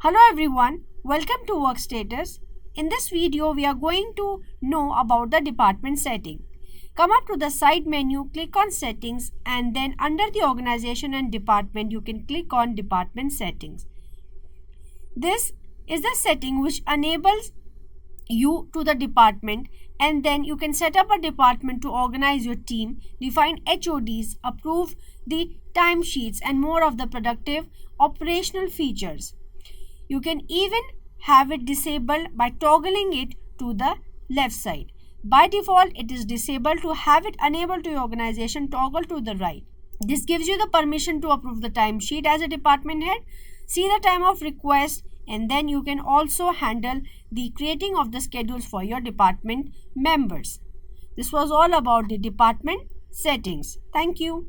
Hello everyone, welcome to Workstatus. In this video, we are going to know about the department setting. Come up to the side menu, click on settings, and then under the organization and department, you can click on department settings. This is the setting which enables you to the department, and then you can set up a department to organize your team, define HODs, approve the timesheets, and more of the productive operational features. You can even have it disabled by toggling it to the left side. By default, it is disabled. To have it enabled to your organization, toggle to the right. This gives you the permission to approve the timesheet as a department head, see the time of request, and then you can also handle the creating of the schedules for your department members. This was all about the department settings. Thank you.